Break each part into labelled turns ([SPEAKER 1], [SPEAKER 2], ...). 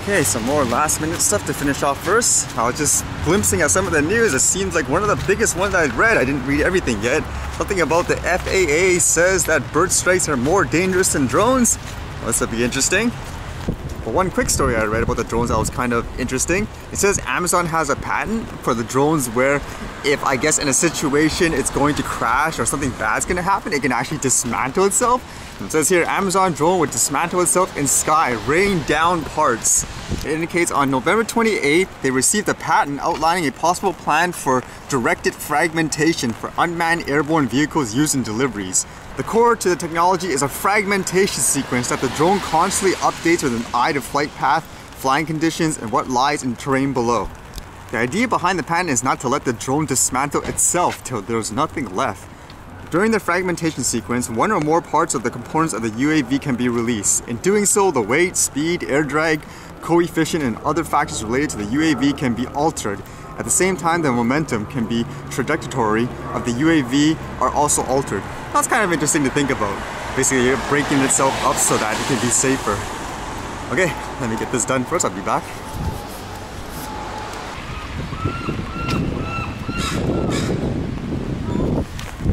[SPEAKER 1] Okay, some more last minute stuff to finish off first. I was just glimpsing at some of the news. It seems like one of the biggest ones I read. I didn't read everything yet. Something about the FAA says that bird strikes are more dangerous than drones. Well, this will be interesting. But one quick story I read about the drones that was kind of interesting. It says Amazon has a patent for the drones where if I guess in a situation it's going to crash or something bad's going to happen, it can actually dismantle itself. It says here, Amazon drone would dismantle itself in sky, rain down parts. It indicates on November 28th, they received a patent outlining a possible plan for directed fragmentation for unmanned airborne vehicles used in deliveries. The core to the technology is a fragmentation sequence that the drone constantly updates with an eye to flight path, flying conditions, and what lies in terrain below. The idea behind the patent is not to let the drone dismantle itself till there's nothing left. During the fragmentation sequence, one or more parts of the components of the UAV can be released. In doing so, the weight, speed, air drag, coefficient, and other factors related to the UAV can be altered. At the same time, the momentum can be trajectory of the UAV are also altered. That's kind of interesting to think about. Basically, you're breaking itself up so that it can be safer. Okay, let me get this done first. I'll be back.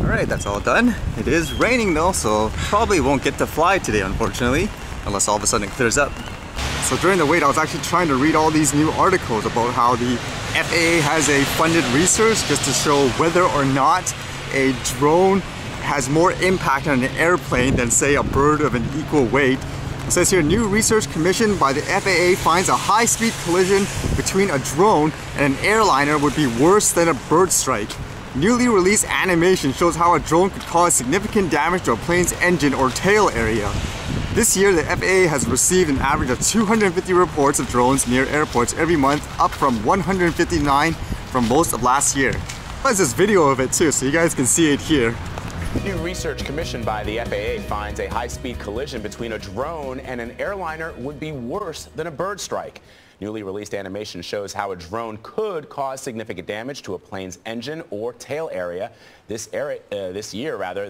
[SPEAKER 1] Alright, that's all done. It is raining though, so probably won't get to fly today, unfortunately, unless all of a sudden it clears up. So during the wait, I was actually trying to read all these new articles about how the FAA has a funded research just to show whether or not a drone has more impact on an airplane than, say, a bird of an equal weight. It says here, new research commissioned by the FAA finds a high-speed collision between a drone and an airliner would be worse than a bird strike. Newly released animation shows how a drone could cause significant damage to a plane's engine or tail area. This year, the FAA has received an average of 250 reports of drones near airports every month, up from 159 from most of last year. There's this video of it too, so you guys can see it here.
[SPEAKER 2] New research commissioned by the FAA finds a high-speed collision between a drone and an airliner would be worse than a bird strike. Newly released animation shows how a drone could cause significant damage to a plane's engine or tail area. This year,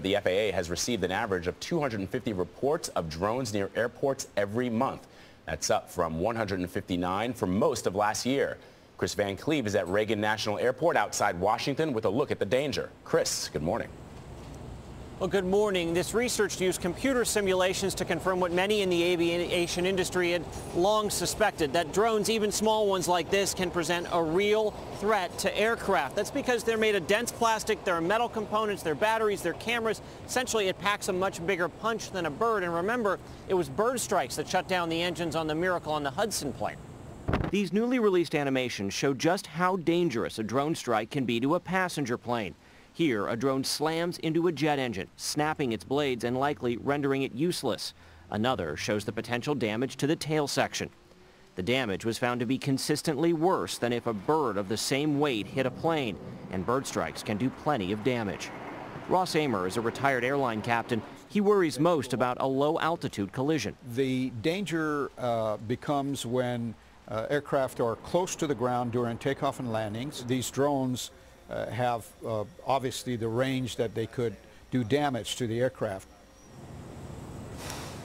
[SPEAKER 2] the FAA has received an average of 250 reports of drones near airports every month. That's up from 159 for most of last year. Chris Van Cleve is at Reagan National Airport outside Washington with a look at the danger. Chris, good morning.
[SPEAKER 3] Well, good morning. This research used computer simulations to confirm what many in the aviation industry had long suspected, that drones, even small ones like this, can present a real threat to aircraft. That's because they're made of dense plastic, there are metal components, there are batteries, there are cameras. Essentially, it packs a much bigger punch than a bird. And remember, it was bird strikes that shut down the engines on the Miracle on the Hudson plane. These newly released animations show just how dangerous a drone strike can be to a passenger plane. Here, a drone slams into a jet engine, snapping its blades and likely rendering it useless. Another shows the potential damage to the tail section. The damage was found to be consistently worse than if a bird of the same weight hit a plane, and bird strikes can do plenty of damage. Ross Amer is a retired airline captain. He worries most about a low-altitude collision.
[SPEAKER 4] The danger becomes when aircraft are close to the ground during takeoff and landings. These drones have obviously the range that they could do damage to the aircraft.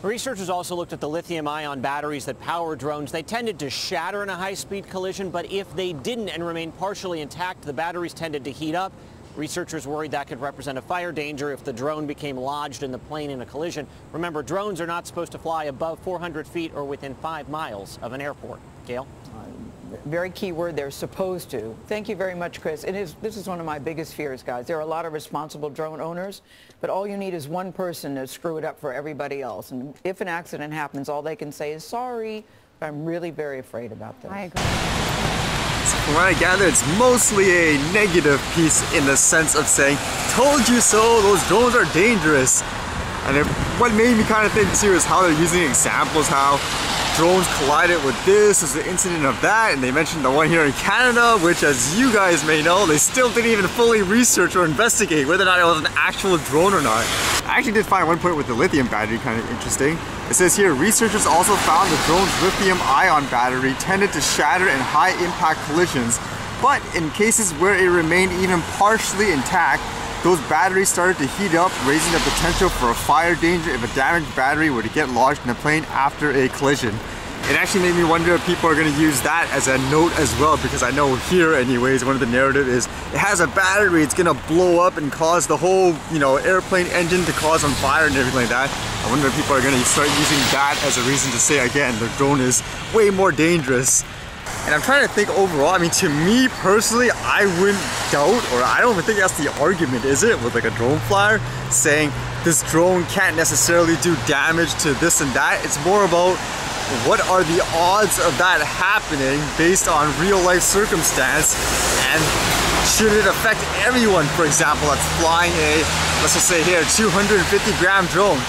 [SPEAKER 3] Researchers also looked at the lithium-ion batteries that power drones. They tended to shatter in a high-speed collision, but if they didn't and remained partially intact, the batteries tended to heat up. Researchers worried that could represent a fire danger if the drone became lodged in the plane in a collision. Remember, drones are not supposed to fly above 400 feet or within 5 miles of an airport. Gail?
[SPEAKER 5] Very key word there, supposed to. Thank you very much, Chris. This is one of my biggest fears, guys. There are a lot of responsible drone owners, but all you need is one person to screw it up for everybody else. And if an accident happens, all they can say is sorry. But I'm really very afraid about this.
[SPEAKER 6] I agree.
[SPEAKER 1] So from what I gather, it's mostly a negative piece in the sense of saying, told you so, those drones are dangerous. And what made me kind of think too is how they're using examples, how drones collided with this as an incident of that, and they mentioned the one here in Canada, which, as you guys may know, they still didn't even fully research or investigate whether or not it was an actual drone or not. I actually did find one point with the lithium battery kind of interesting. It says here, researchers also found the drone's lithium-ion battery tended to shatter in high-impact collisions, but in cases where it remained even partially intact, those batteries started to heat up, raising the potential for a fire danger if a damaged battery were to get lodged in a plane after a collision. It actually made me wonder if people are going to use that as a note as well, because I know here anyways, one of the narrative is it has a battery, it's going to blow up and cause the whole, you know, airplane engine to cause on fire and everything like that. I wonder if people are going to start using that as a reason to say, again, the drone is way more dangerous. And I'm trying to think overall, I mean, to me personally, I wouldn't doubt, or I don't even think that's the argument, is it? With like a drone flyer saying this drone can't necessarily do damage to this and that. It's more about what are the odds of that happening based on real life circumstance, and should it affect everyone, for example, that's flying a, let's just say here, 250-gram drone.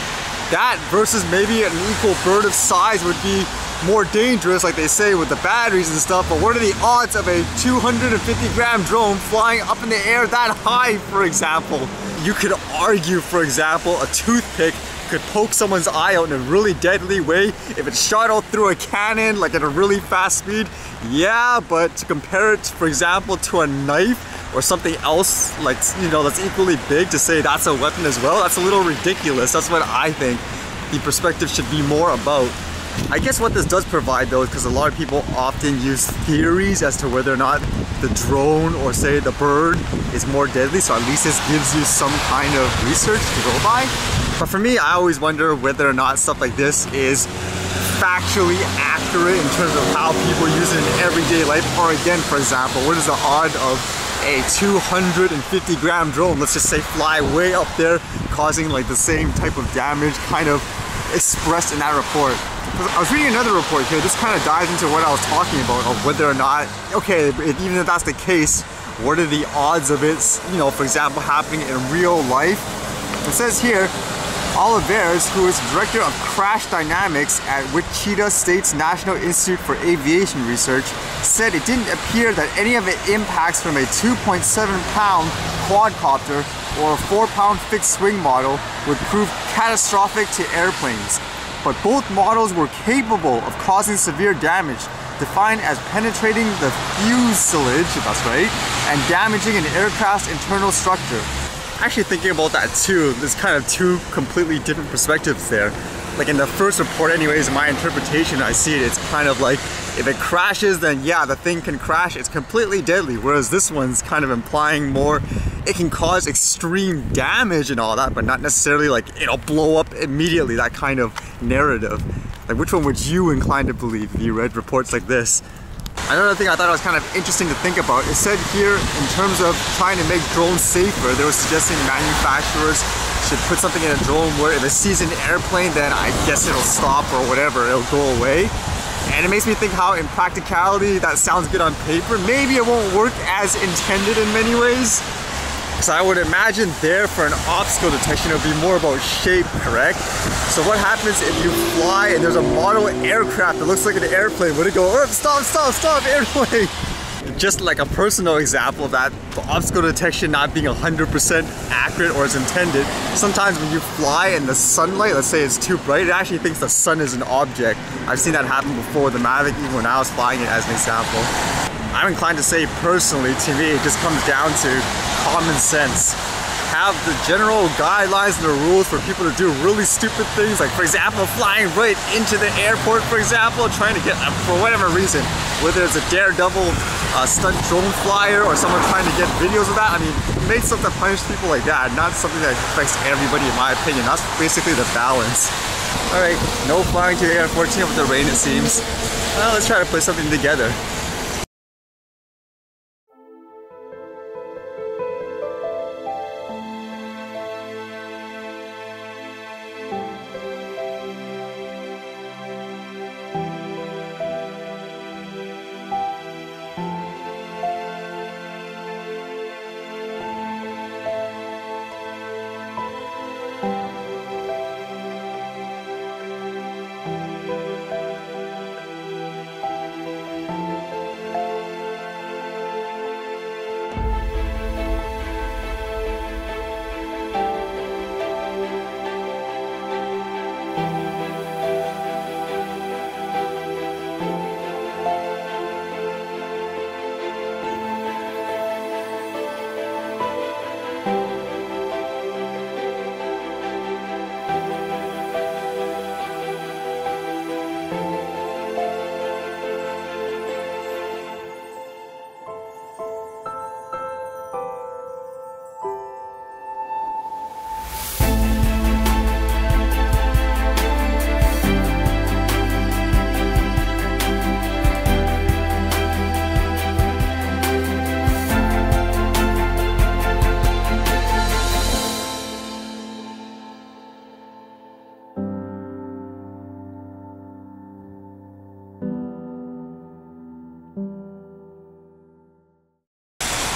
[SPEAKER 1] That versus maybe an equal bird of size would be more dangerous, like they say, with the batteries and stuff, but what are the odds of a 250-gram drone flying up in the air that high, for example? You could argue, for example, a toothpick could poke someone's eye out in a really deadly way if it shot out through a cannon, like at a really fast speed. Yeah, but to compare it, for example, to a knife or something else, like, you know, that's equally big, to say that's a weapon as well, that's a little ridiculous. That's what I think the perspective should be more about. I guess what this does provide though, is because a lot of people often use theories as to whether or not the drone or say the bird is more deadly, so at least this gives you some kind of research to go by. But for me, I always wonder whether or not stuff like this is factually accurate in terms of how people use it in everyday life. Or again, for example, what is the odd of a 250-gram drone, let's just say, fly way up there, causing like the same type of damage kind of expressed in that report? I was reading another report here, this kind of dives into what I was talking about, of whether or not, okay, even if that's the case, what are the odds of it, you know, for example, happening in real life? It says here, Oliveres, who is director of crash dynamics at Wichita State's National Institute for Aviation Research, said it didn't appear that any of the impacts from a 2.7-pound quadcopter or a 4-pound fixed wing model would prove catastrophic to airplanes. But both models were capable of causing severe damage, defined as penetrating the fuselage, if that's right, and damaging an aircraft's internal structure. Actually thinking about that too, there's kind of two completely different perspectives there. Like in the first report anyways, in my interpretation, I see it, it's kind of like, if it crashes, then yeah, the thing can crash, it's completely deadly. Whereas this one's kind of implying more, it can cause extreme damage and all that, but not necessarily like it'll blow up immediately, that kind of narrative. Like, which one would you incline to believe if you read reports like this? Another thing I thought was kind of interesting to think about, it said here in terms of trying to make drones safer, they were suggesting manufacturers should put something in a drone where if it sees an airplane, then I guess it'll stop or whatever, it'll go away. And it makes me think how in practicality that sounds good on paper. Maybe it won't work as intended in many ways. So I would imagine there for an obstacle detection, it would be more about shape, correct? So what happens if you fly and there's a model aircraft that looks like an airplane? Would it go, oh, stop, stop, stop, airplane? Just like a personal example of that, the obstacle detection not being 100% accurate or as intended. Sometimes when you fly and the sunlight, let's say it's too bright, it actually thinks the sun is an object. I've seen that happen before with the Mavic, even when I was flying it as an example. I'm inclined to say personally, to me, it just comes down to common sense. Have the general guidelines and the rules for people to do really stupid things, like for example flying right into the airport, for example, trying to get, for whatever reason, whether it's a daredevil stunt drone flyer or someone trying to get videos of that. I mean, make something to punish people like that, not something that affects everybody, in my opinion. That's basically the balance. Alright, no flying to the Air 14 with the rain, it seems. Well, let's try to put something together.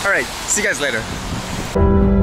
[SPEAKER 1] All right, see you guys later.